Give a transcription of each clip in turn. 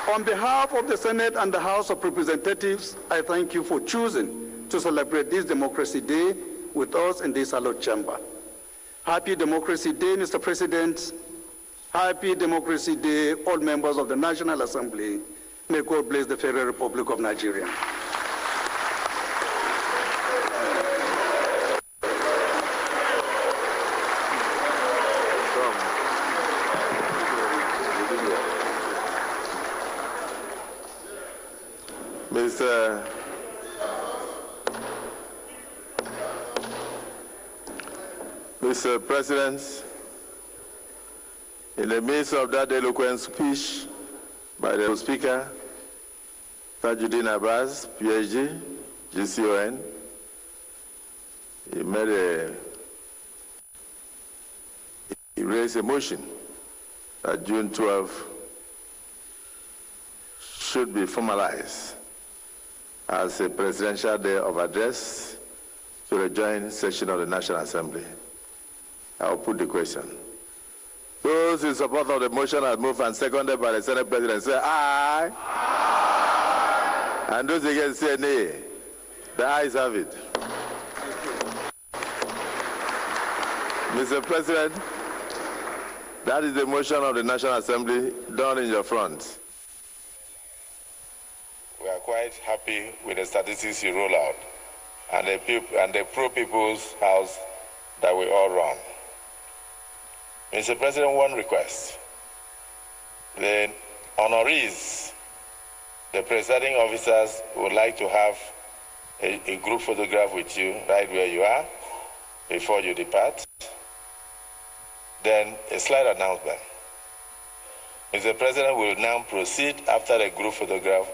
On behalf of the Senate and the House of Representatives, I thank you for choosing to celebrate this Democracy Day with us in this hallowed chamber. Happy Democracy Day, Mr. President. Happy Democracy Day, all members of the National Assembly. May God bless the Federal Republic of Nigeria. Mr. President, in the midst of that eloquent speech by the Speaker, Tajuddin Abbas, PhD, GCON, he raised a motion that June 12 should be formalized as a presidential day of address to the joint session of the National Assembly. I will put the question. Those in support of the motion as moved and seconded by the Senate President say aye. Aye. And those against say nay. The ayes have it. Mr. President, that is the motion of the National Assembly done in your front. We are quite happy with the statistics you roll out and the pro-people's house that we all run. Mr. President, one request. The honorees, the presiding officers would like to have a group photograph with you right where you are before you depart. Then a slight announcement. Mr. President will now proceed after the group photograph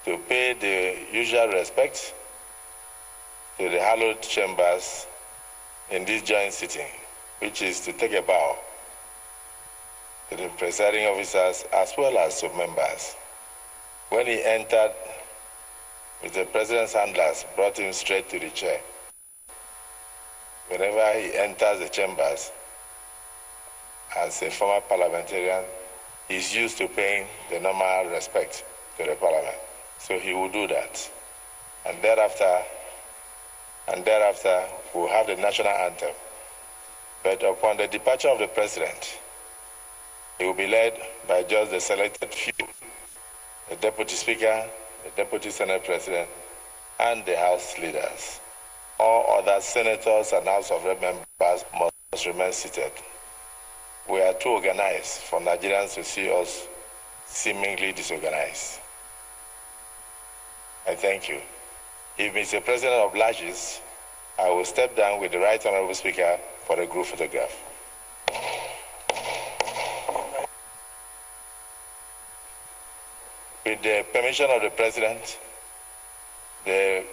to pay the usual respect to the hallowed chambers in this joint sitting, which is to take a bow to the presiding officers as well as to members. When he entered, Mr. President's handlers brought him straight to the chair. Whenever he enters the chambers, as a former parliamentarian, he's used to paying the normal respect to the parliament. So he will do that. And thereafter, we'll have the national anthem. But upon the departure of the president, he will be led by just the selected few, the deputy speaker, the deputy senate president, and the house leaders. All other senators and House of Rep members must remain seated. We are too organized for Nigerians to see us seemingly disorganized. I thank you. If Mr. President obliges, I will step down with the Right Honorable Speaker for a group photograph. With the permission of the President, the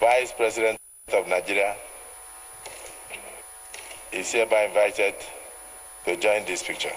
Vice President of Nigeria is hereby invited to join this picture.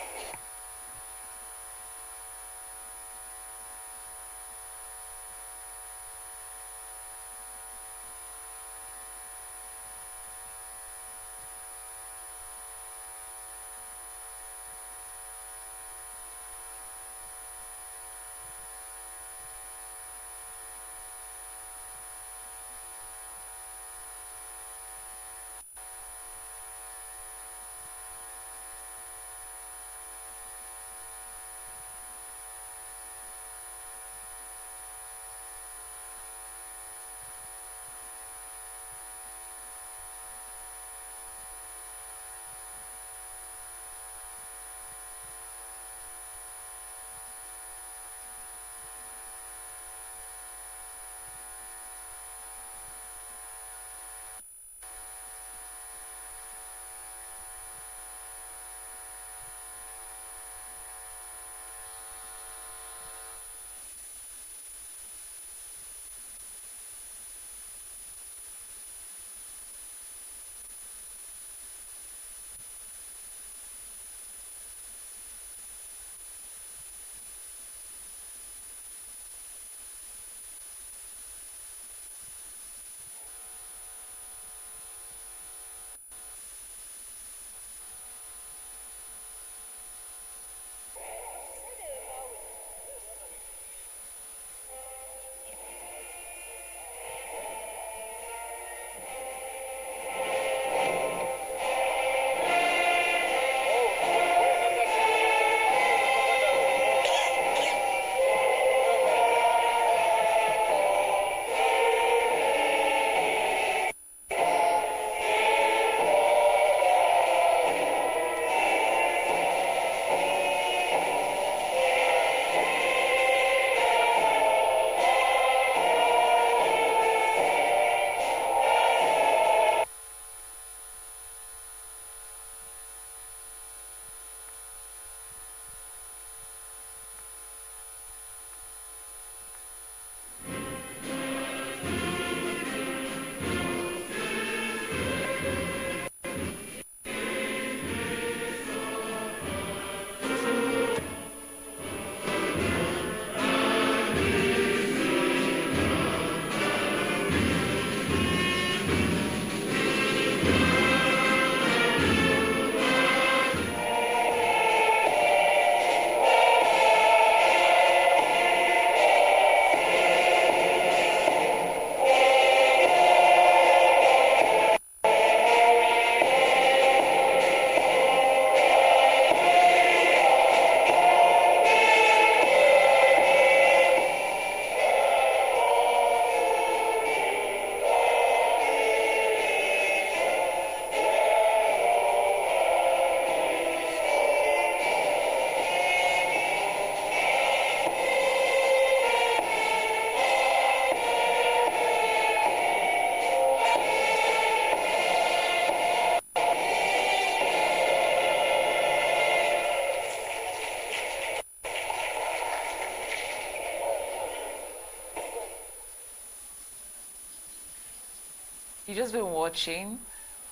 You've just been watching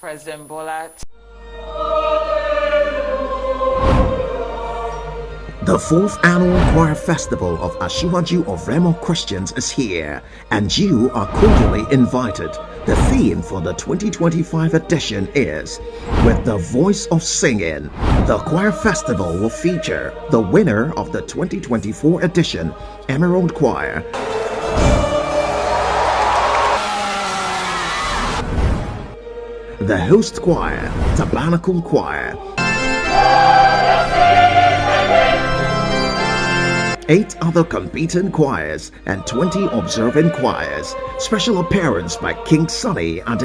President Bola. The 4th annual Choir Festival of Asiwaju of Remo Christians is here, and you are cordially invited. The theme for the 2025 edition is With the Voice of Singing. The Choir Festival will feature the winner of the 2024 edition, Emerald Choir, the host choir, Tabernacle Choir, 8 other competing choirs, and 20 observing choirs. Special appearance by King Sunny and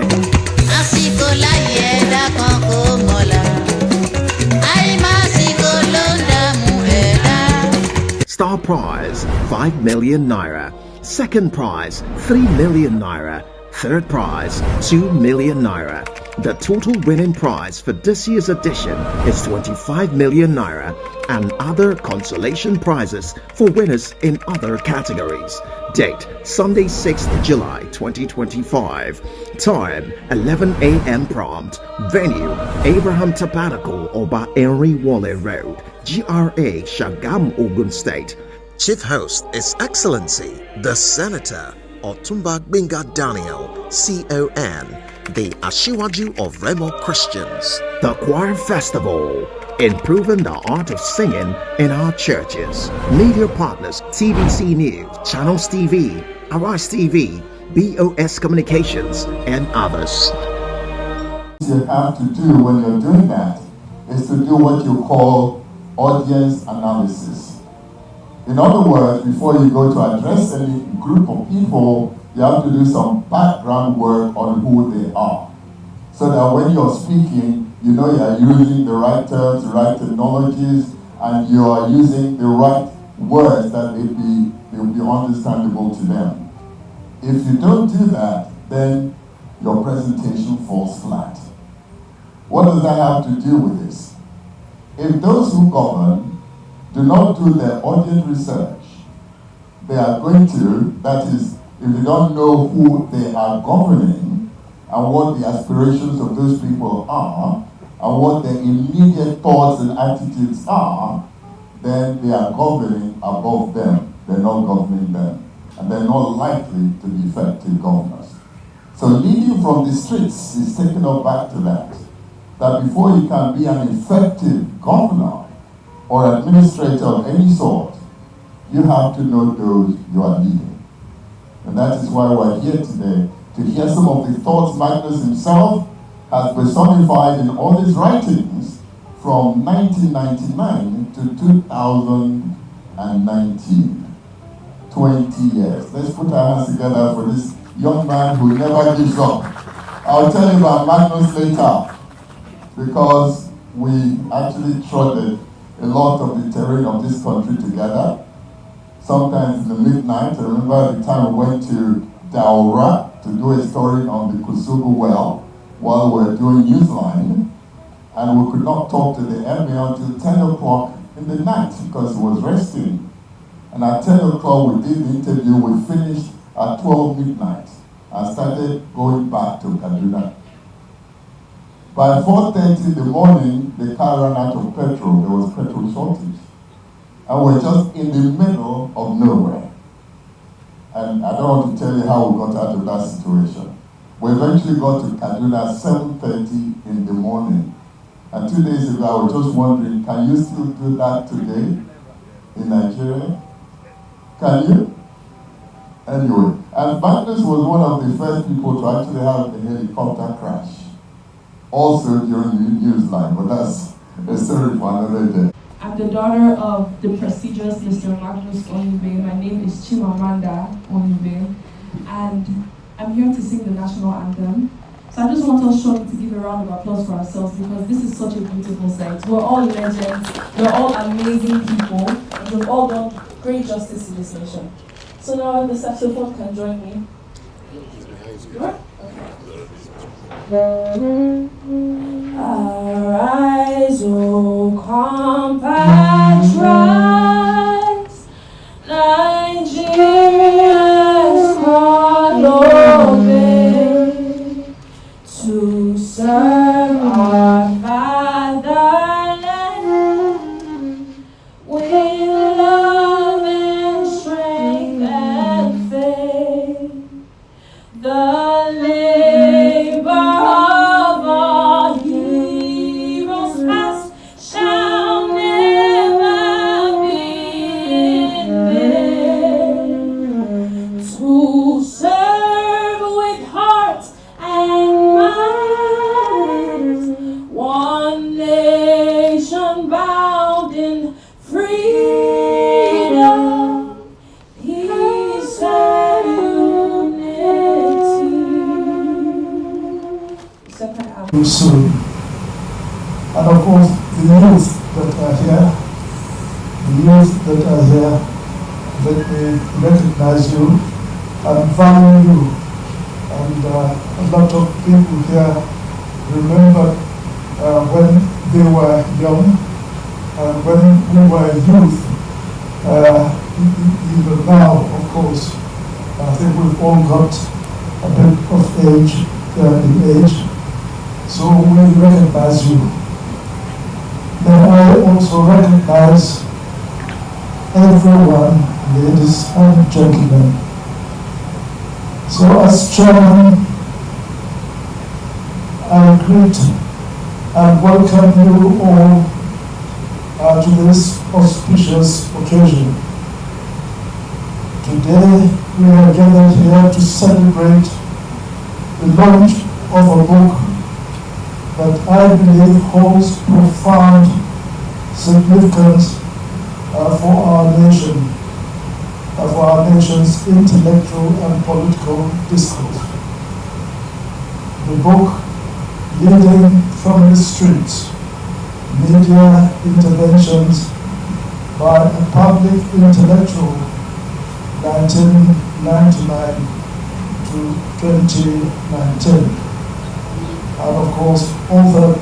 Star Prize 5 million naira. Second prize 3 million naira. Third prize 2 million naira. The total winning prize for this year's edition is 25 million naira and other consolation prizes for winners in other categories. Date Sunday 6th July 2025. Time 11 a.m. prompt. Venue Abraham Tabernacle, Oba Henry Wale Road, GRA, Shagam, Ogun State. Chief host is Excellency the Senator Otumba Gbenga Daniel, CON, the Asiwaju of Remo Christians. The Choir Festival, improving the art of singing in our churches. Media partners TVC News, Channels TV, Arise TV, BOS Communications, and others. What you have to do when you're doing that is to do what you call audience analysis. In other words, before you go to address any group of people, you have to do some background work on who they are. So that when you're speaking, you know you are using the right terms, the right technologies, and you are using the right words that will be understandable to them. If you don't do that, then your presentation falls flat. What does that have to do with this? If those who govern do not do their audience research, they are going to, that is, if they don't know who they are governing and what the aspirations of those people are and what their immediate thoughts and attitudes are, then they are governing above them. They're not governing them. And they're not likely to be effective governors. So leading from the streets is taken up back to that before you can be an effective governor or administrator of any sort, you have to know those you are leading. And that is why we're here today, to hear some of the thoughts Magnus himself has personified in all his writings from 1999 to 2019. 20 years. Let's put our hands together for this young man who never gives up. I'll tell you about Magnus later, because we actually trotted a lot of the terrain of this country together. Sometimes in the midnight, I remember the time we went to Daura to do a story on the Kusugu well while we were doing Newsline, and we could not talk to the emir until 10 o'clock in the night because he was resting. And at 10 o'clock we did the interview, we finished at 12 midnight and started going back to Kaduna. By 4:30 in the morning, the car ran out of petrol. There was petrol shortage. And we're just in the middle of nowhere. And I don't want to tell you how we got out of that situation. We eventually got to Kaduna at 7:30 in the morning. And 2 days ago, I was just wondering, can you still do that today in Nigeria? Can you? Anyway, and Magnus was one of the first people to actually have a helicopter crash. Also during the Newsline, but that's a story for another day. I'm the daughter of the prestigious Mr. Magnus Onyebe. My name is Chimamanda Onyebe, and I'm here to sing the national anthem. So I just want us shortly to give a round of applause for ourselves because this is such a beautiful sight. We're all legends, we're all amazing people, and we've all done great justice to this nation. So now the saxophone can join me. Sure? Okay. Arise, O compatriots, Nigeria's call obey. with love and strength and faith. The labor of our heroes past shall never be in vain. To serve with heart and mind, one nation bound in freedom, peace and unity. Soon. And of course, the youth that are here, let me recognize you and value you. And a lot of people here remember when they were young, and when we were youth, even now, of course, I think we've all got a bit of age, in age, so we recognize you. Then I also recognize everyone, ladies and gentlemen. So as chairman, I greet and welcome you all to this auspicious occasion. Today we are gathered here to celebrate the launch of a book that I believe holds profound significance for our nation, for our nation's intellectual and political discourse. The book, Leading from the Streets, Media Interventions by a Public Intellectual, 1999 to 2019. And of course, authored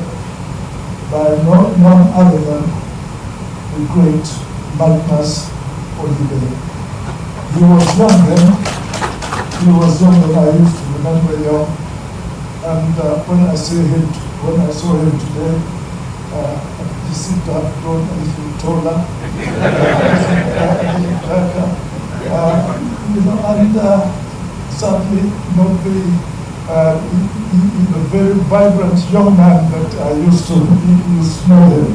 by none other than the great Magnus Olivier. He was young then. He was younger than I used to remember young. And when I saw him today, he seemed to have grown a little taller, and sadly not the very vibrant young man that I used to know him.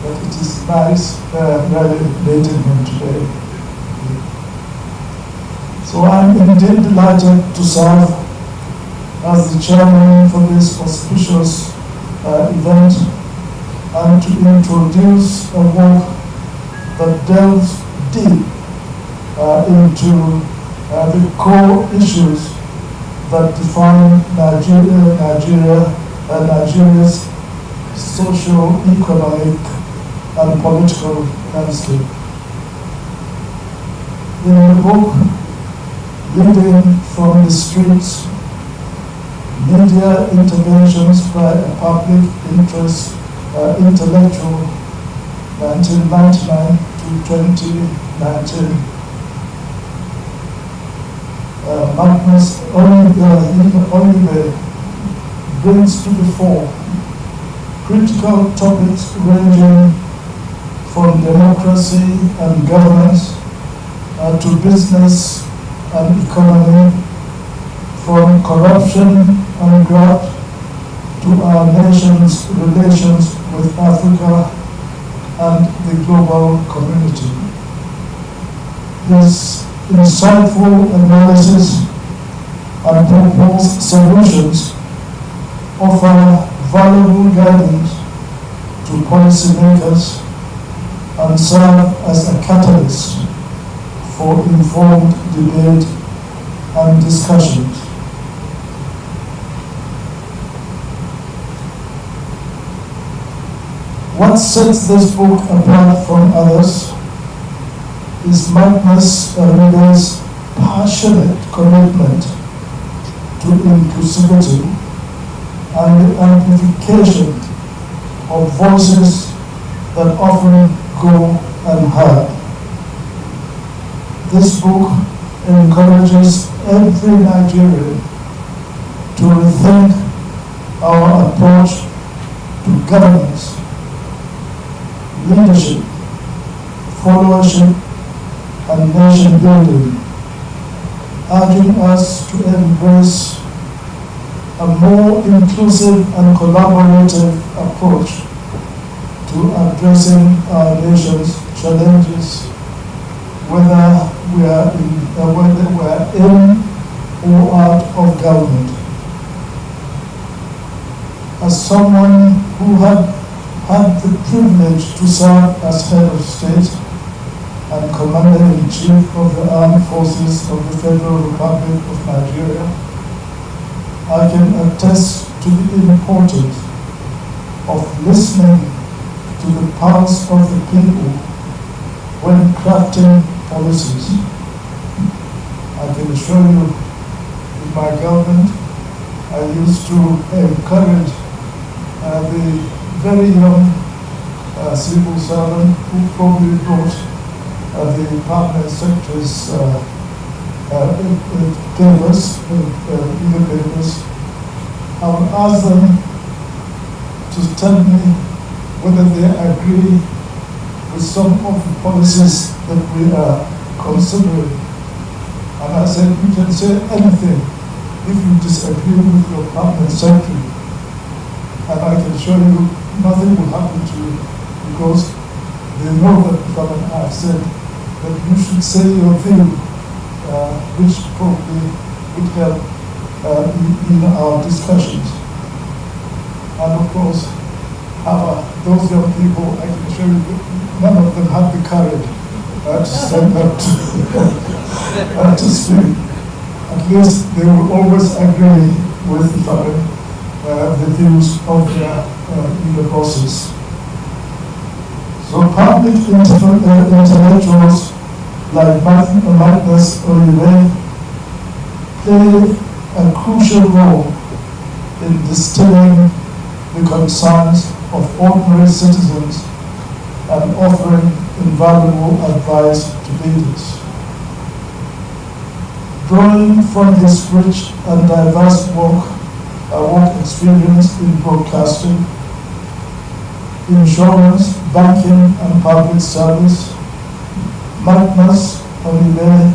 But it is nice really meeting him today. So I'm indeed delighted to serve as the chairman for this auspicious event and to introduce a work that delves deep into the core issues that define Nigeria's socio-economic and political landscape. In the book, Leading from the Streets, Media Interventions by a Public Interest Intellectual, 1999 to 2019. Magnus Olivier brings to the fore critical topics ranging from democracy and governance to business and economy, from corruption and graft to our nation's relations with Africa and the global community. His insightful analysis and proposed solutions offer valuable guidance to policymakers and serve as a catalyst for informed debate and discussions. What sets this book apart from others is Magnus Olivier's passionate commitment to inclusivity and the amplification of voices that often go unheard. This book encourages every Nigerian to rethink our approach to governance, leadership, followership, and nation building, urging us to embrace a more inclusive and collaborative approach to addressing our nation's challenges, whether we are in or out of government. As someone who had the privilege to serve as head of state and Commander-in-Chief of the Armed Forces of the Federal Republic of Nigeria, I can attest to the importance of listening to the pulse of the people when crafting policies. I can assure you, in my government, I used to encourage the very young civil servant who probably brought the permanent secretary's papers, legal papers. I would ask them to tell me whether they agree with some of the policies that we are considering. And I said, you can say anything if you disagree with your permanent secretary. And I can show you nothing will happen to you because they know that government have said that you should say your view, which probably would help in our discussions. And of course, those young people, I can show you, none of them have the courage to stand up to speak. At least they will always agree with the views of their process. So public intellectuals like Magnus Olivet play a crucial role in distilling the concerns of ordinary citizens and offering invaluable advice to leaders. Drawing from his rich and diverse work experience in broadcasting, insurance, banking, and public service, Magnus Olivet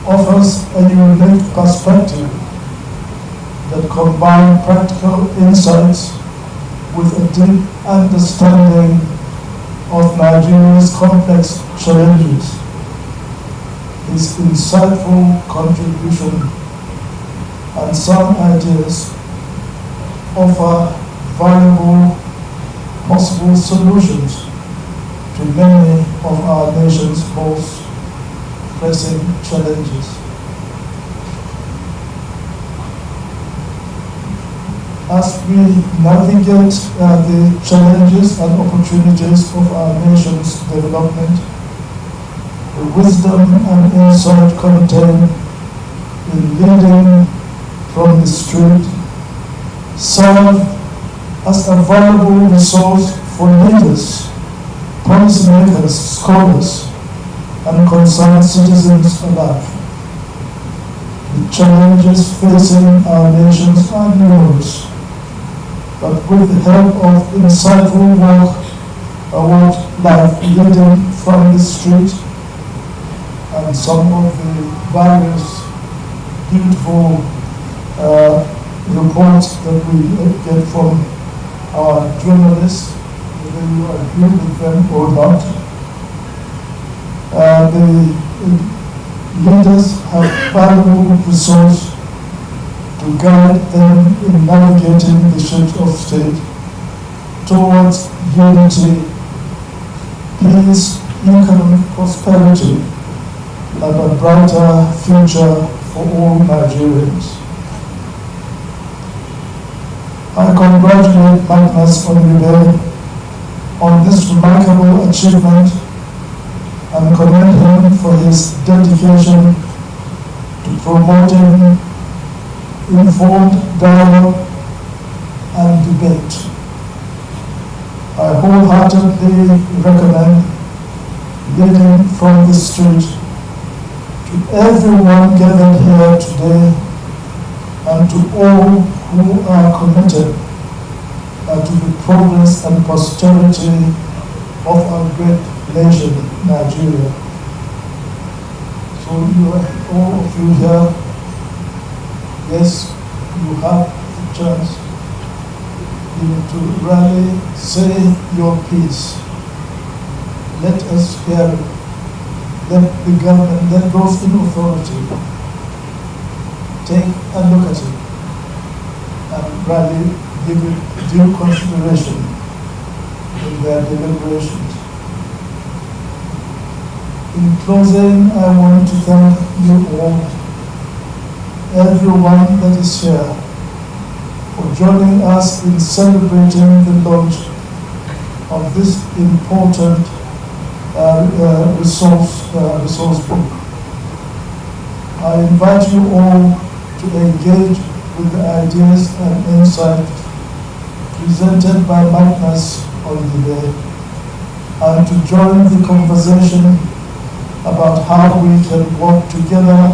offers a unique perspective that combines practical insights with a deep understanding of Nigeria's complex challenges. His insightful contribution and some ideas offer valuable possible solutions to many of our nation's most pressing challenges. As we navigate the challenges and opportunities of our nation's development, the wisdom and insight contained in leading from the street serve as a valuable resource for leaders, policymakers, scholars, and concerned citizens alike. The challenges facing our nations are numerous, but with the help of insightful work like leading from the street and some of the various beautiful reports that we get from our journalists, whether you agree with them or not, the leaders have valuable resources to guide them in navigating the shift of state towards unity, peace, economic prosperity, and a brighter future for all Nigerians. I congratulate Magnus Olivet on this remarkable achievement and commend him for his dedication to promoting informed dialogue and debate. I wholeheartedly recommend leading from the street to everyone gathered here today and to all who are committed to the progress and prosperity of our great nation, Nigeria. So all of you here, yes, you have the chance to really say your piece. Let us hear it. Let the government, let those in authority take a look at it and really give it due consideration in their deliberations. In closing, I want to thank you all, everyone that is here, for joining us in celebrating the launch of this important resource book. I invite you all to engage with the ideas and insights presented by Magnus Olivier and to join the conversation about how we can work together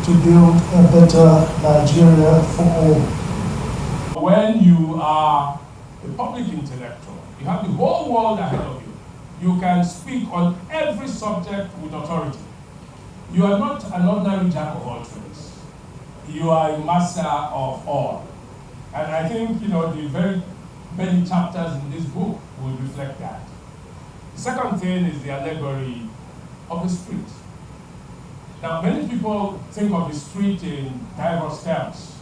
to build a better Nigeria for all. When you are a public intellectual, you have the whole world ahead of you. You can speak on every subject with authority. You are not an ordinary jack of all trades. You are a master of all. And I think, the very many chapters in this book will reflect that. The second thing is the allegory of the street. Now, many people think of the street in diverse terms.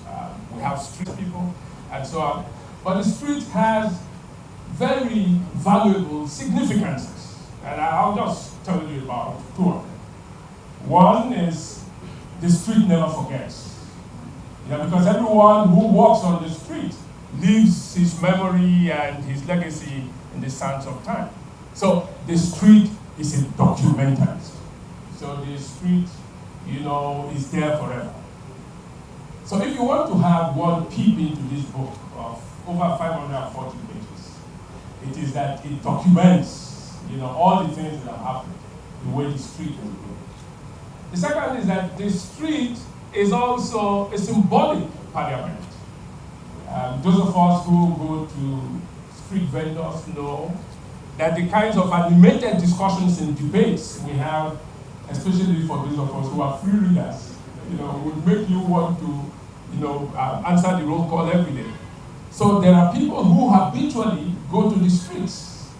We have street people and so on. But the street has very valuable significances. And I'll just tell you about two of them. One is the street never forgets. Because everyone who walks on the street leaves his memory and his legacy in the sands of time. So the street is a documentalist. So the street, is there forever. So if you want to have one peep into this book of over 540 pages, it is that it documents, all the things that have happened, the way the street has grown. The second is that the street is also a symbolic parliament. Those of us who go to street vendors know that the kinds of animated discussions and debates we have, especially for those of us who are free readers, would make you want to, answer the roll call every day. So there are people who habitually go to the streets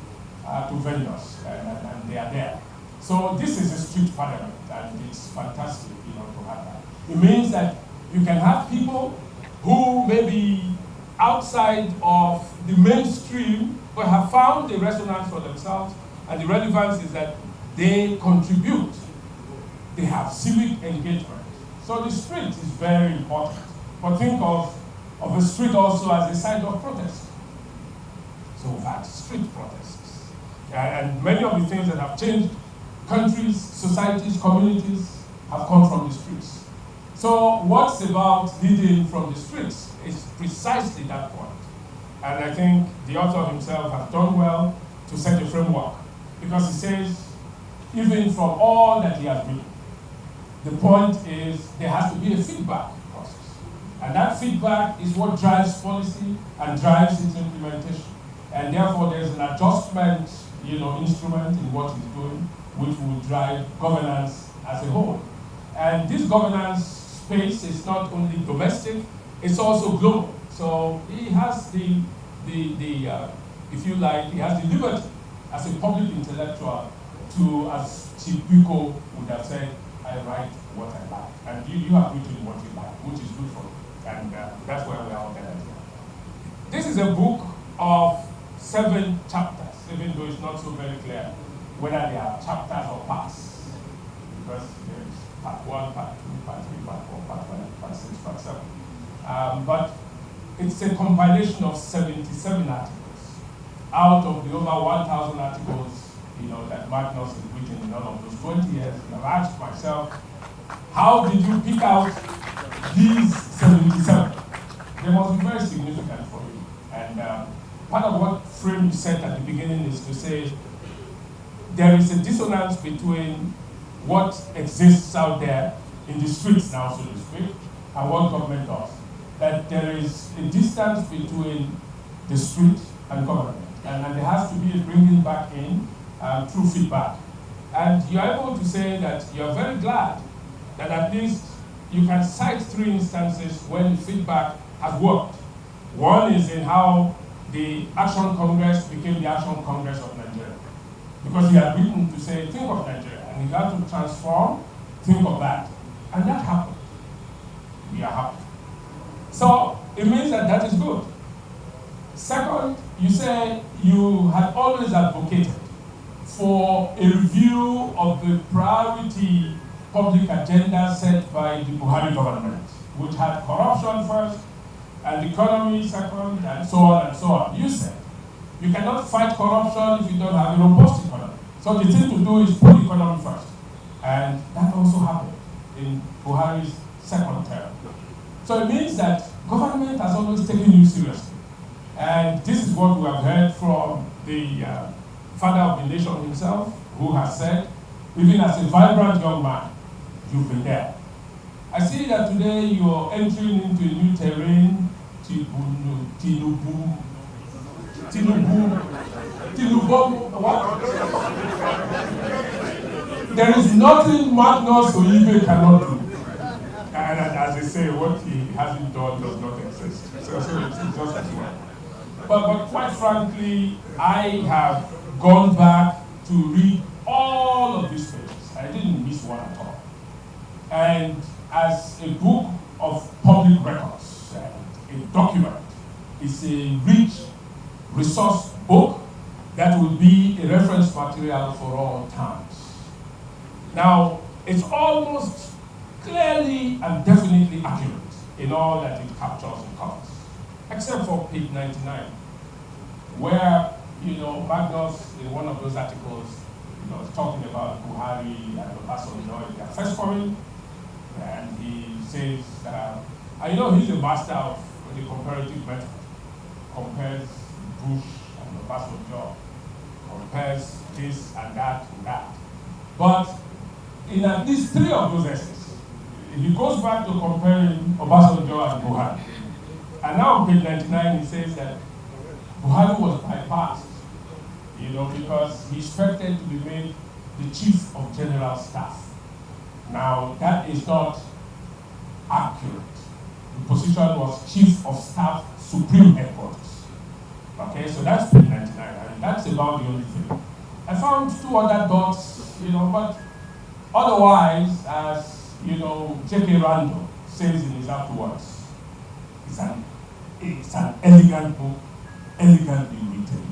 to vendors, and they are there. So this is a street parliament, and it's fantastic, to have that. It means that you can have people who may be outside of the mainstream, but have found a resonance for themselves, and the relevance is that they contribute. They have civic engagement. So the street is very important. But think of the street also as a site of protest. So we've had street protests. And many of the things that have changed countries, societies, communities have come from the streets. So what's about leading from the streets is precisely that point. And I think the author himself has done well to set a framework, because he says, even from all that he has written, the point is there has to be a feedback process. And that feedback is what drives policy and drives its implementation. And therefore there's an adjustment, instrument in what he's doing, which will drive governance as a whole. And this governance space is not only domestic, it's also global. So he has if you like, he has the liberty as a public intellectual to, as Chief Biko would have said, I write what I like. And you have written what you like, which is good for you. And that's where we are gathered here. This is a book of 7 chapters, even though it's not so very clear whether they are chapters or parts. Because there's part 1, part 2, part 3, part 4, part 5, part 6, part 7. But it's a compilation of 77 articles out of the over 1,000 articles that Magnus has written in all of those 20 years. And I've asked myself, how did you pick out these 77? They must be very significant for you. And part of what Frame you said at the beginning is to say there is a dissonance between what exists out there in the streets now, so to speak, and what government does. That there is a distance between the street and government. And there has to be a bringing back in through feedback. And you are able to say that you are very glad that at least you can cite 3 instances when the feedback has worked. One is in how the Action Congress became the Action Congress of Nigeria. Because he had written to say, think of Nigeria, and he had to transform, think of that. And that happened. We are happy. So it means that that is good. Second, you say you had always advocated for a review of the priority public agenda set by the Buhari government, which had corruption first, and economy second, and so on and so on. You said you cannot fight corruption if you don't have a robust economy. So the thing to do is put economy first. And that also happened in Buhari's second term. So it means that government has always taken you seriously. And this is what we have heard from the father of the nation himself, who has said, even as a vibrant young man, you've been there. I see that today you're entering into a new terrain, Tinubu, what? There is nothing Magnus Oyibe cannot do. And as they say, what he hasn't done does not exist. So it's just as well. But quite frankly, I have gone back to read all of these papers. I didn't miss one at all. And as a book of public records, a document, it's a rich resource book that will be a reference material for all times. Now, it's almost clearly and definitely accurate in all that it captures and covers, except for page 99, where, Magnus, in one of those articles, is talking about Buhari and Obasanjo in their first foreign, and he says, he's a master of the comparative method, compares Bush and Obasanjo, compares this and that and that. But in at least 3 of those essays, he goes back to comparing Obasanjo and Buhari. And now on page 99, he says that Buhari was bypassed, because he expected to be made the chief of general staff. Now, that is not accurate. The position was chief of staff, supreme headquarters. Okay, so that's page 99, and that's about the only thing. I found 2 other dots, but otherwise, as J.K. Randall says in his afterwards, it's an elegant book, elegantly written,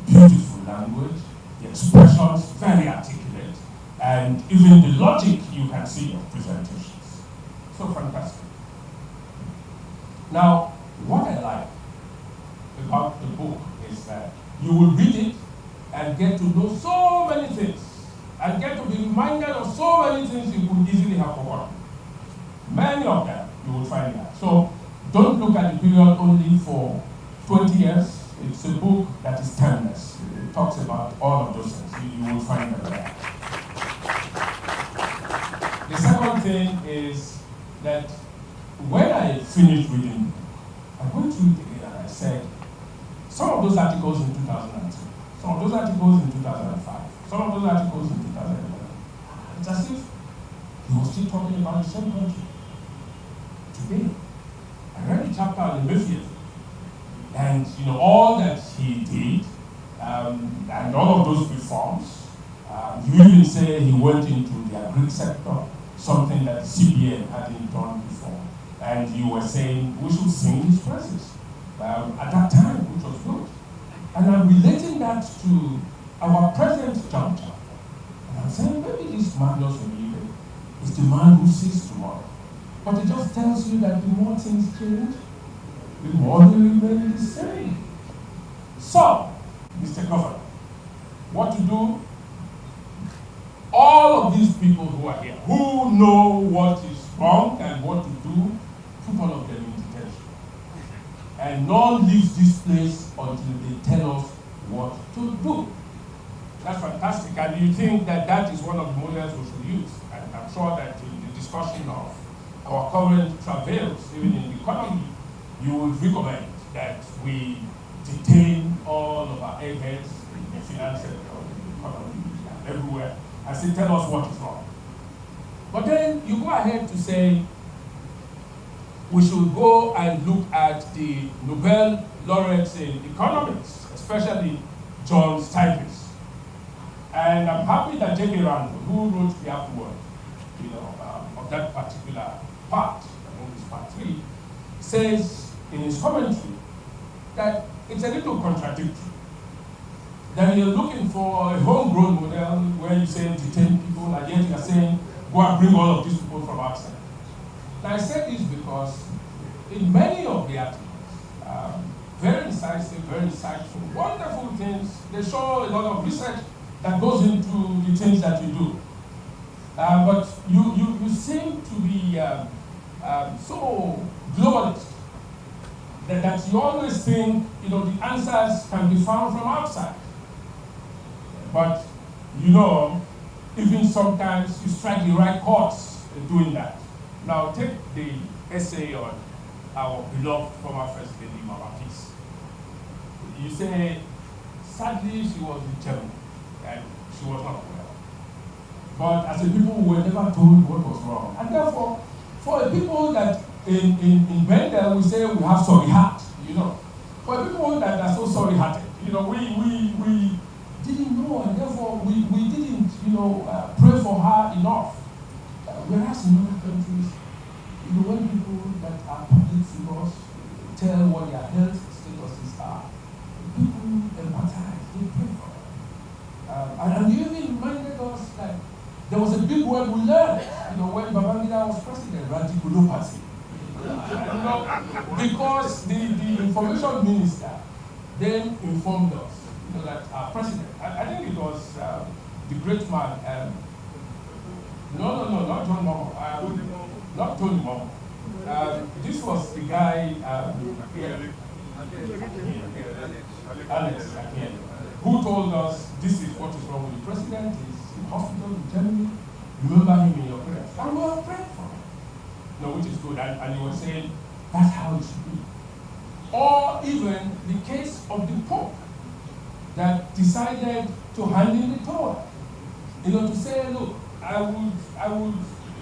beautiful language, the expressions very articulate, and even the logic you can see of presentations. So fantastic. Now, what I like about the book is that you will read it and get to know so many things, and get to be reminded of so many things you could easily have forgotten. Many of them you will find out. So don't look at the period only for 20 years. It's a book that is timeless. It talks about all of those things. You will find them there. The second thing is that when I finished reading the book, I went through it again and I said, some of those articles in 2002, some of those articles in 2005, some of those articles in 2011, it's as if he was still talking about the same country. Today, I read the chapter on the Mayfield, and all that he did, and all of those reforms. You even say he went into the agri sector, something that CBN hadn't done before. And you were saying we should sing his praises at that time, which was good. And I'm relating that to our present juncture. And I'm saying maybe this Magnus Oyibe is the man who sees tomorrow. But it just tells you that the more things change, the more they remain the same. So, Mr. Governor, what to do? All of these people who are here, who know what is wrong and what to do, put all of them in detention. And none leaves this place until they tell us what to do. That's fantastic. And you think that that is one of the models we should use. And I'm sure that in the discussion of our current travails, even in the economy, you would recommend that we detain all of our eggheads in the finance sector, economy, and everywhere, and say, tell us what is wrong. But then you go ahead to say, we should go and look at the Nobel laureates in economics, especially John Stiglitz. And I'm happy that J.K. Randall, who wrote the afterword, of that particular part, I think it's part 3, says in his commentary that it's a little contradictory. That you're looking for a homegrown model where you say detain people, and yet you're saying go and bring all of these people from outside. Now I say this because in many of the articles, very incisive, very insightful, wonderful things, they show a lot of research that goes into the things that you do. But you seem to be so globalist that you always think the answers can be found from outside. But even sometimes you strike the right course in doing that. Now take the essay on our beloved former First Lady Mama Peace. You say, sadly she was in Germany and she was not well. But as a people, we were never told what was wrong. And therefore, for a people that in Bendel we say we have sorry heart, For a people that are so sorry hearted, we didn't know, and therefore we didn't, pray for her enough. Whereas in other countries, when people that are public figures tell what their health statuses are, people empathize, they pray for them. And you even reminded us that there was a big word we learned, when Babangida was president, radiculopathy. Because the information minister then informed us, that our president, I think it was the great man, no, not John Momo, not Tony Momo. This was the guy, Alex, who told us this is what is wrong with the president. He's in hospital in Germany. Remember him in your prayers. And we were praying for him. Which is good. And he was saying that's how it should be. Or even the case of the Pope that decided to hand in the Torah. To say, look, I would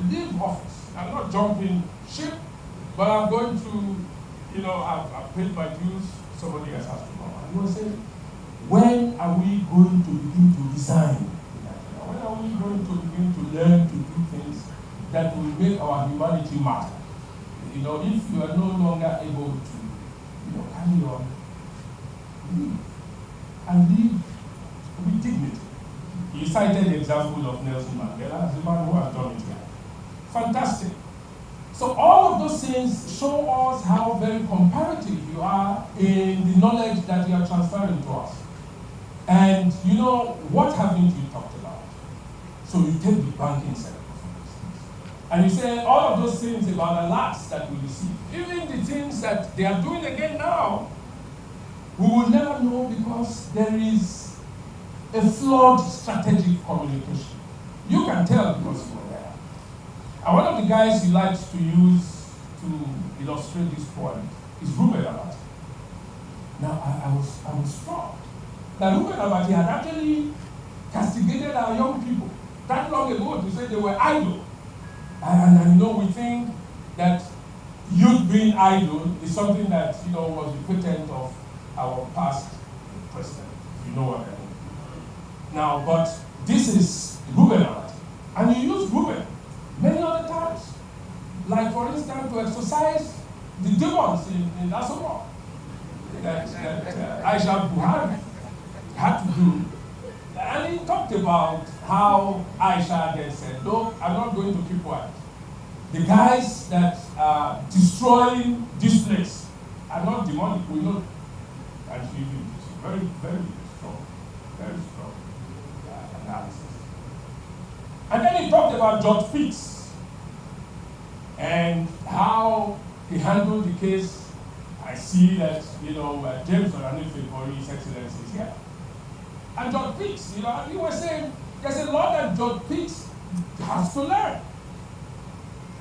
leave office. I'm not jumping ship, but I'm going to, I've paid my dues, somebody else has to go. And he was saying, when are we going to begin to design? When are we going to begin to learn to do things that will make our humanity matter? If you are no longer able to, carry on, live, and live with dignity. He cited the example of Nelson Mandela as a man who has done it here. Fantastic. So all of those things show us how very comparative you are in the knowledge that you are transferring to us. And what haven't you talked about? So you take the banking sector, for instance. And you say all of those things about alerts that we receive, even the things that they are doing again now, we will never know because there is a flawed strategic communication. You can tell because you were there. And one of the guys he likes to use to illustrate this point is Ruben Abati. Now, I was struck that Ruben Abati had actually castigated our young people that long ago to say they were idle. And we think that youth being idle is something that was the patent of our past president. You know what I mean. Now, but this is Ruben Abati. And you use Ruben many other times. Like, for instance, to exercise the demons in Asomo that Aisha Buhari had to do. And he talked about how Aisha then said, look, I'm not going to keep quiet. The guys that are destroying this place are not demonic, we know. And she did very, very strong analysis. And then he talked about George Pitts and how he handled the case. I see that, James Olanife for His Excellency is here. And George Pitts, he was saying, there's a lot that George Pitts has to learn.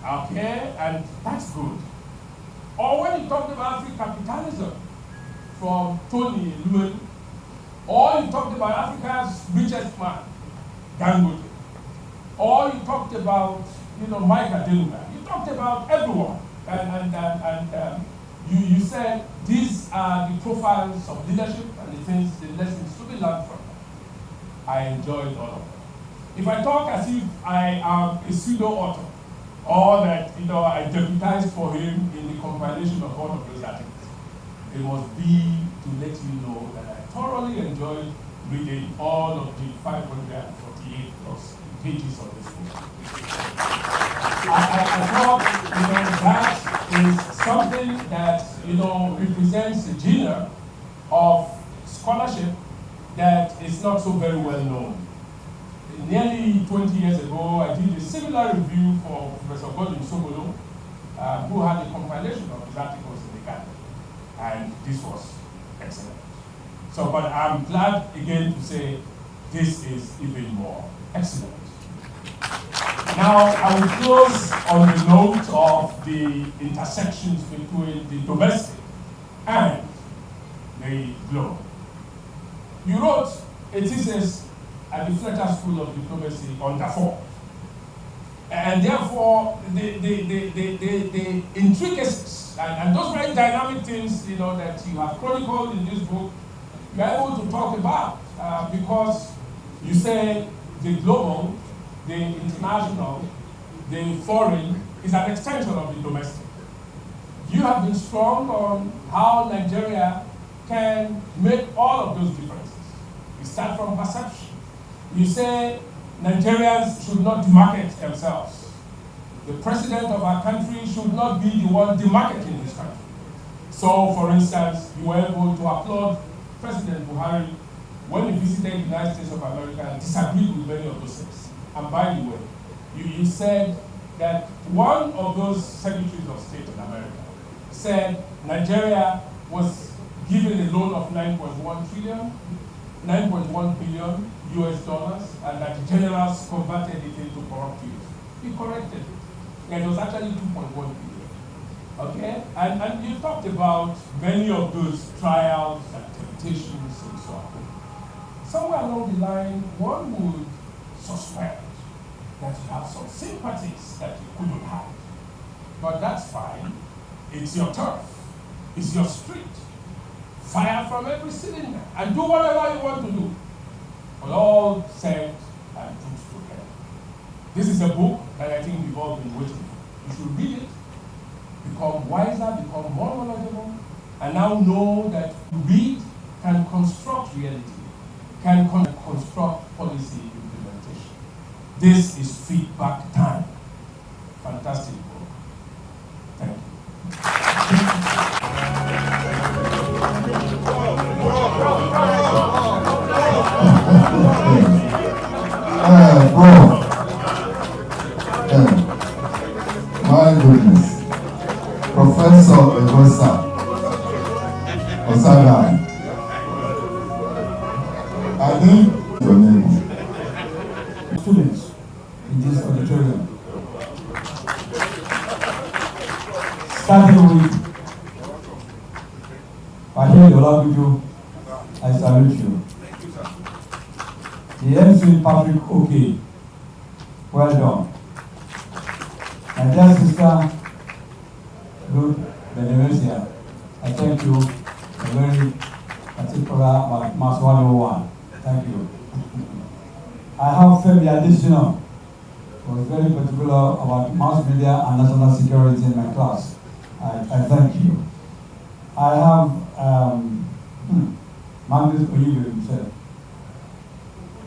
Okay, and that's good. Or when he talked about free capitalism from Tony Lewin, Or you talked about Africa's richest man, Dangote. Or you talked about, Mike Adenuga. You talked about everyone. And you said these are the profiles of leadership and the lessons to be learned from them. I enjoyed all of them. If I talk as if I am a pseudo-author, or that I deputized for him in the compilation of one of those articles, it must be to let you know that I thoroughly enjoyed reading all of the 548 plus pages of this book. I thought that is something that represents a genre of scholarship that is not so very well known. Nearly 20 years ago, I did a similar review for Professor Godwin Sobolo, who had a compilation of his articles in the Ghana, and this was excellent. So, but I'm glad again to say this is even more excellent. Now, I will close on the note of the intersections between the domestic and the global. You wrote a thesis at the Fletcher School of Diplomacy on Darfur. And therefore, the intricacies and those very dynamic things that you have chronicled in this book, you are able to talk about because you say the global, the international, the foreign is an extension of the domestic. You have been strong on how Nigeria can make all of those differences. You start from perception. You say Nigerians should not demarket themselves. The president of our country should not be the one demarketing his country. So, for instance, you were able to applaud President Buhari when he visited the United States of America and disagreed with many of those things. And by the way, you said that one of those secretaries of state in America said Nigeria was given a loan of 9.1 billion US dollars, and that the generals converted it into corrupt use. He corrected it. And it was actually 2.1 billion. Okay? And you talked about many of those trials and temptations and so on. Somewhere along the line, one would suspect that you have some sympathies that you couldn't have. But that's fine. It's your turf. It's your street. Fire from every cylinder and do whatever you want to do. But all said and put together. This is a book that I think we've all been waiting for. You should read it, become wiser, become more knowledgeable, and now know that read can construct reality, can construct policy implementation. This is feedback time. Fantastic book. Thank you. My goodness. Professor Egosa Osagai. I think your name. Students in this auditorium. Starting with Wahid Olaguju, I salute you. The MC Patrick OK, well done. My dear sister, Ruth Benevesia, I thank you a very particular Mass 101. Thank you. I have Femi Additional, who was very particular about mass media and national security in my class. I thank you. I have Magnus Oyibe himself,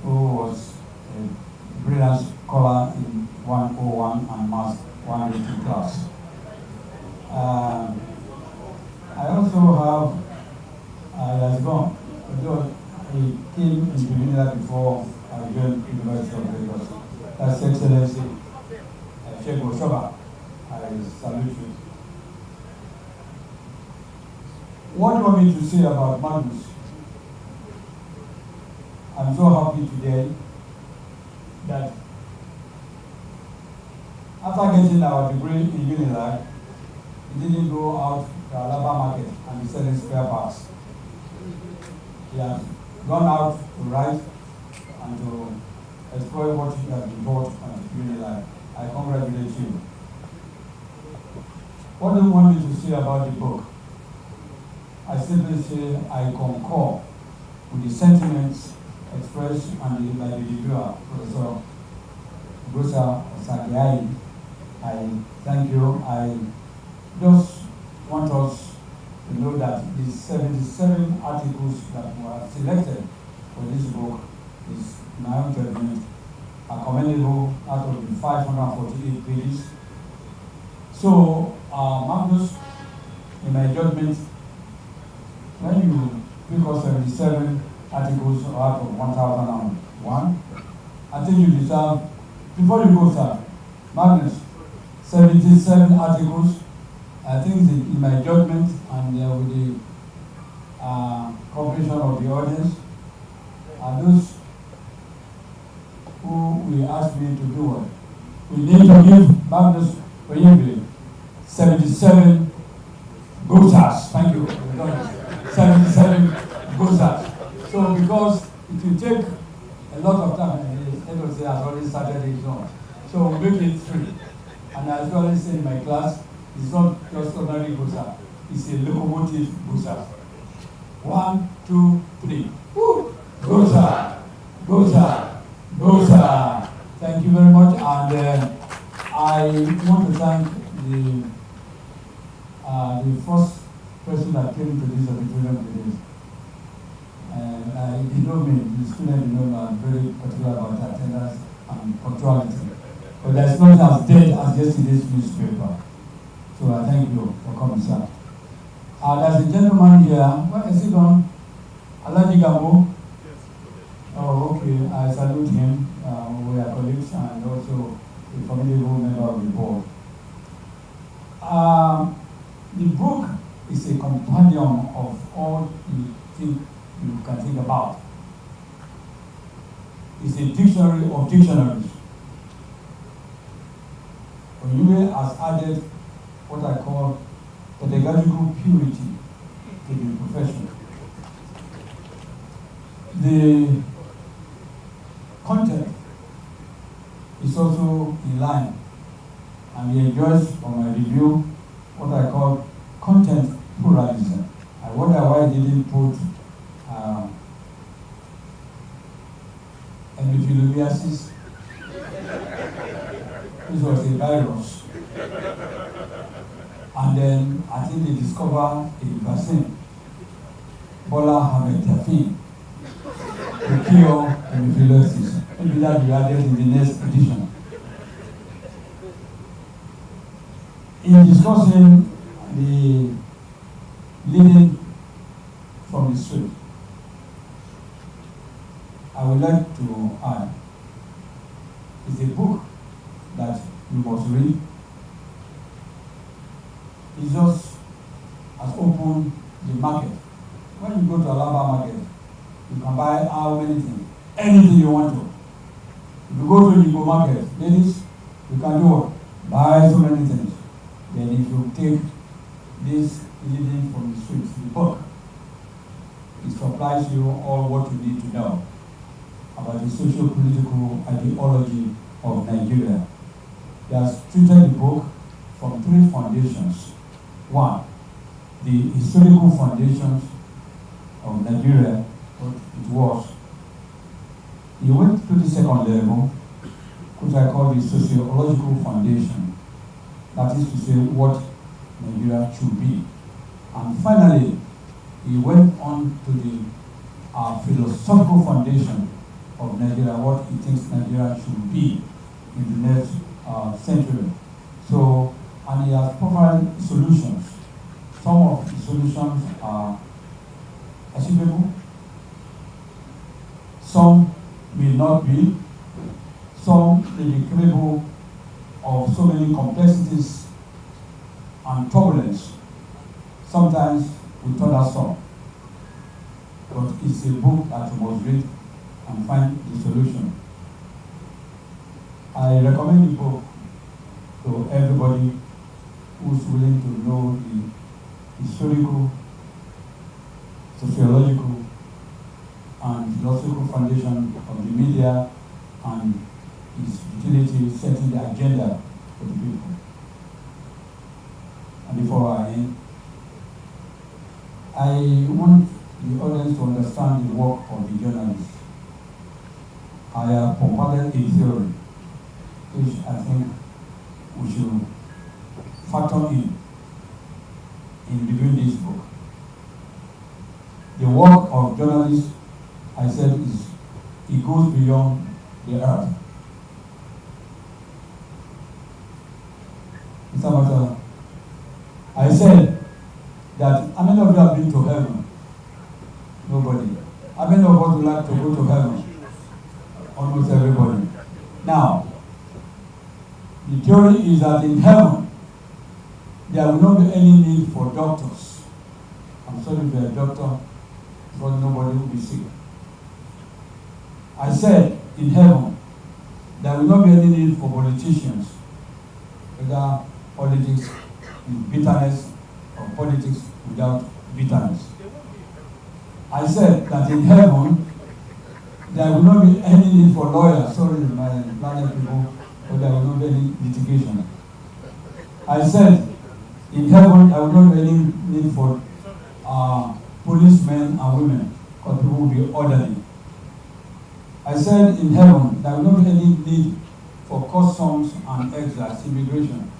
who was a brilliant scholar in 101 and mass 182 class. I also have, he has gone, although he came into Unida before I joined the University of Lagos. That's Excellency Sheikh Oshoba. I salute you. What do you want me to say about Magnus? I'm so happy today that after getting our degree in Unilag, he didn't go out to Alaba market and be selling spare parts. He has gone out to write and to explore what you have been taught and really like. I congratulate you. What do you want me to say about the book? I simply say I concur with the sentiments expressed by the reviewer, Professor Brosa Osakiai. I thank you. I just want us to know that the 77 articles that were selected for this book is, in my own judgment, are commendable out of the 548 pages. So, Magnus, in my judgment, when you pick up 77 articles out of 1,001, I think you deserve, before you go, sir, Magnus, 77 articles, I think in my judgment and with the cooperation of the audience, are those who will ask me to do what? We need to give Magnus Oyembe 77 gozas. Thank you. 77 gozas. So because it will take a lot of time, and the NOC has already started his own. So we make it 3. And as I always say in my class, it's not just ordinary goza, it's a locomotive goza. 1, 2, 3. Woo! Goza! Goza! Goza! Thank you very much. And I want to thank the first person that came to this auditorium today. And you know me, the student, you know, I'm very particular about attendance and punctuality. But there's nothing as dead as yesterday's newspaper. So I thank you for coming, sir. There's a gentleman here. Where is he gone? Alaji Gabo? Yes. Oh, okay. I salute him. We are colleagues and also a formidable member of the board. The book is a compendium of all you can think about. It's a dictionary of dictionaries. Oyembe has added what I call pedagogical purity to the profession. The content is also in line, and he enjoys from my review what I call content pluralism. I wonder why he didn't put endometriosis. This was a virus. And then I think they discovered a vaccine, Bola Hametafin, to cure endometriosis. Maybe that will be added in the next edition. In discussing the living from the street, I would like to add, it's a book that you must read. It just has opened the market. When you go to Alaba market, you can buy how many things, anything you want to. If you go to Igbo market, ladies, you can do what? Buy so many things. Then if you take this living from the streets, the book, it supplies you all what you need to know about the socio-political ideology of Nigeria. He has treated the book from 3 foundations. 1, the historical foundations of Nigeria, what it was. He went to the second level, which I call the sociological foundation. That is to say, what Nigeria should be. And finally, he went on to the philosophical foundation of Nigeria, what he thinks Nigeria should be in the next century. So, and he has provided solutions. Some of the solutions are achievable. Some may not be. Some may be capable of so many complexities and turbulence. Sometimes we turn us off. But it's a book that you must read and find the solution. I recommend the book to everybody who's willing to know the historical, sociological, and philosophical foundation of the media and its utility setting the agenda for the people. And before I end, I want the audience to understand the work of the journalists. I have provided a theory which I think we should factor in reviewing this book. The work of journalists, I said, it goes beyond the earth. Mr. Master, I said that how many of you have been to heaven? Nobody. How many of us would like to go to heaven? Almost everybody. Now, the theory is that in heaven, there will not be any need for doctors. I'm sorry if you're a doctor, because nobody will be sick. I said, in heaven, there will not be any need for politicians, whether politics with bitterness or politics without bitterness. I said that in heaven, there will not be any need for lawyers. Sorry, my planet people, but there will not be any litigation. I said, in heaven, there will not be any need for policemen and women, because people will be orderly. I said, in heaven, there will not be any need for customs and exiles, immigration,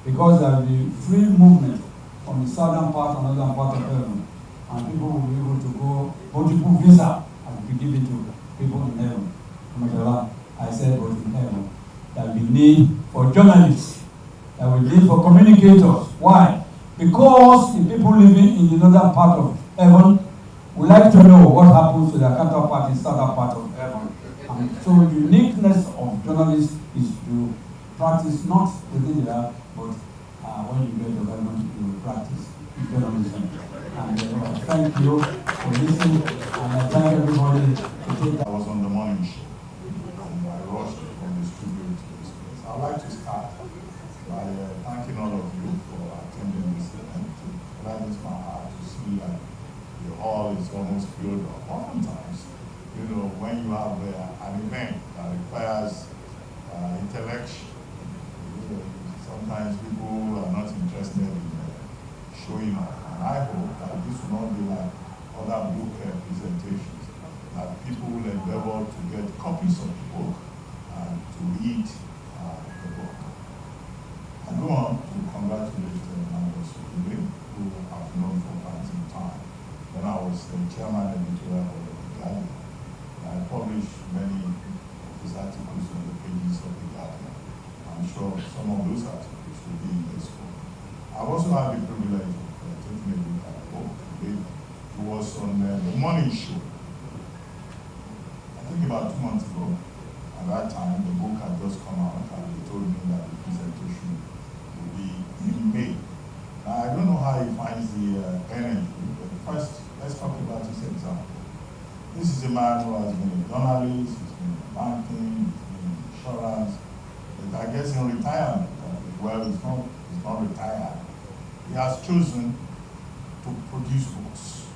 because there will be free movement from the southern part and northern part of heaven, and people will be able to go multiple visa and be given to people in heaven. I said, but in heaven, there will be need for journalists, there will be need for communicators. Why? Because the people living in the northern part of heaven would like to know what happens to their counterpart in the southern part of heaven. And so the uniqueness of journalists is to practice not within the earth, but when you get to heaven, you will practice journalism. And thank you for listening, and I thank everybody to take that. I was on the morning show, and I rushed from the studio to this place. I'd like to start by thanking all of you for attending this event. It gladdens my heart to see that the hall is almost filled up. Oftentimes, you know, when you have an event that requires intellectual, sometimes people are not interested in showing up. And I hope that this will not be like other book presentations, that people will endeavor to get copies of the book and to read the book. I go on to congratulate Marcus Olubi, who I've known for quite some time. When I was the chairman editorial of the Guardian, I published many of his articles on the pages of the Guardian. I'm sure some of those articles will be in this book. I've also had the privilege of taking a look at the book today. It was on the morning show. I think about 2 months ago. At that time, the book had just come out, and they told me that the presentation would be in May. Now, I don't know how he finds the energy, but first, let's talk about his example. This is a man who has been a journalist, he's been in banking, he's been in insurance, but I guess in retirement, well, he's not retired. He has chosen to produce books.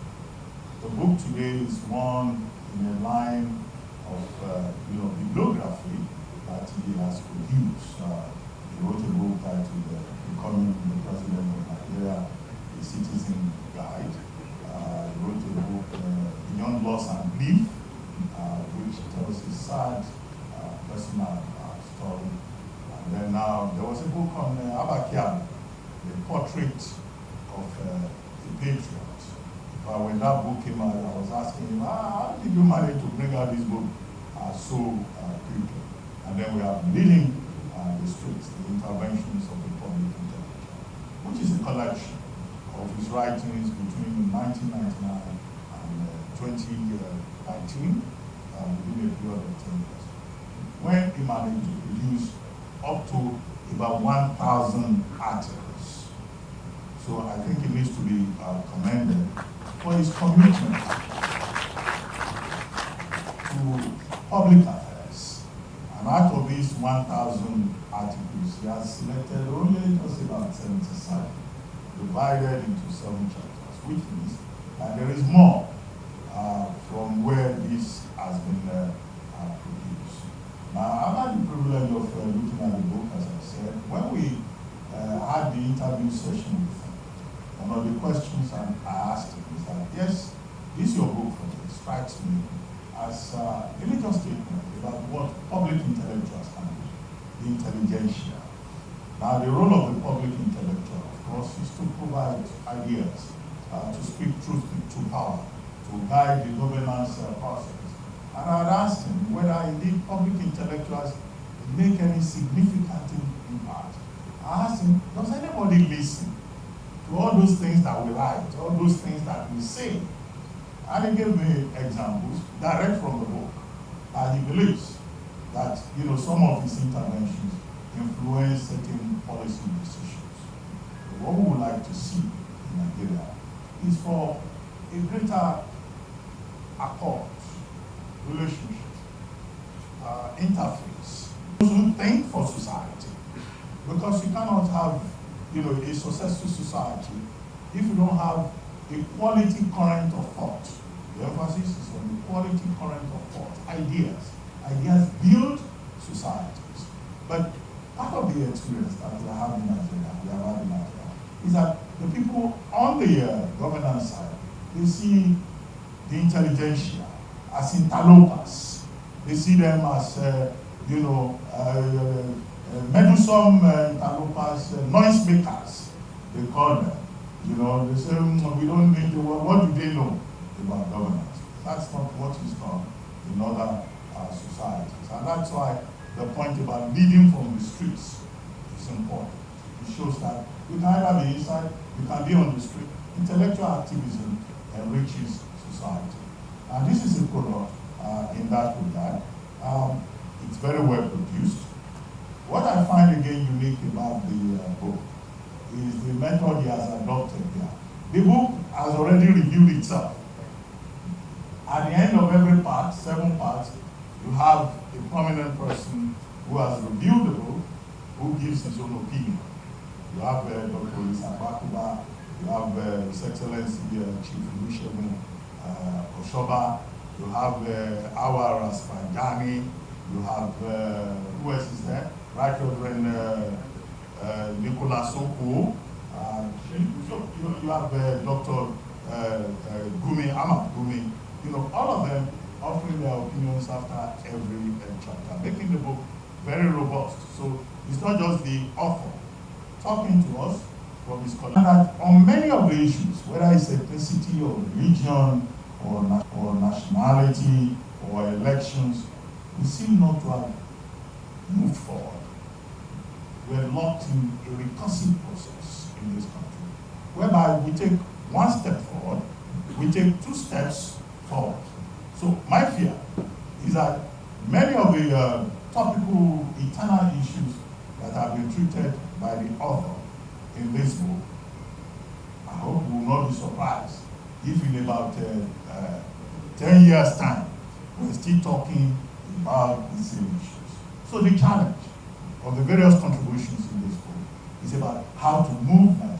The book today is one in a line of bibliography that he has produced. He wrote a book titled Becoming the President of Nigeria, a Citizen Guide. He wrote a book, Beyond Loss and Grief, which tells a sad personal story. And then now there was a book on Abakian, the portrait of a patriot. But when that book came out, I was asking him, how did you manage to bring out this book so quickly? And then we are leading the streets, the interventions of the public intellectual, which is a collection of his writings between 1999 and 2019, within a period of 10 years. When he managed to produce up to about 1,000 articles. So I think he needs to be commended for his commitment to public affairs. And out of these 1,000 articles, he has selected only just about 77, divided into 7 chapters, which means that there is more from where this has been produced. Now, I've had the privilege of looking at the book, as I said. When we had the interview session with him, one of the questions I asked him is that, yes, this is your book for me. It strikes me as a religious statement about what public intellectuals can do, the intelligentsia. Now, the role of the public intellectual, of course, is to provide ideas, to speak truth to power, to guide the governance process. And I had asked him whether indeed public intellectuals make any significant impact. I asked him, does anybody listen to all those things that we write, all those things that we say? And he gave me examples direct from the book. And he believes that some of his interventions influence certain policy decisions. What we would like to see in Nigeria is for a greater accord, relationship, interface. Those who think for society, because you cannot have a successful society if you don't have a quality current of thought. The emphasis is on the quality current of thought, ideas. Ideas build societies. But part of the experience that we have in Nigeria, is that the people on the governance side, they see the intelligentsia as interlopers. They see them as, meddlesome interlopers, noise makers, they call them. They say, we don't need the word. What do they know about governance? That's not what is done in other societies. And that's why the point about leading from the streets is important. It shows that you can either be inside, you can be on the street. Intellectual activism enriches society. And this is a product in that regard. It's very well produced. What I find again unique about the book is the method he has adopted there. The book has already reviewed itself. At the end of every part, 7 parts, you have a prominent person who has reviewed the book, who gives his own opinion. You have Dr. Lisa Bakuba, you have His Excellency Chief Olusegun Oshoba, you have Awar Aspanjani, you have, who else is there? Right Reverend Nicolas Soko, you have Dr. Gumi, Ahmad Gumi, all of them offering their opinions after every chapter, making the book very robust. So it's not just the author talking to us from his college. And on many of the issues, whether it's ethnicity or religion or nationality or elections, we seem not to have moved forward. We're locked in a recursive process in this country, whereby we take 1 step forward, we take 2 steps forward. So my fear is that many of the topical, eternal issues that have been treated by the author in this book, I hope we will not be surprised if in about 10 years' time, we're still talking about the same issues. So the challenge of the various contributions in this book is about how to move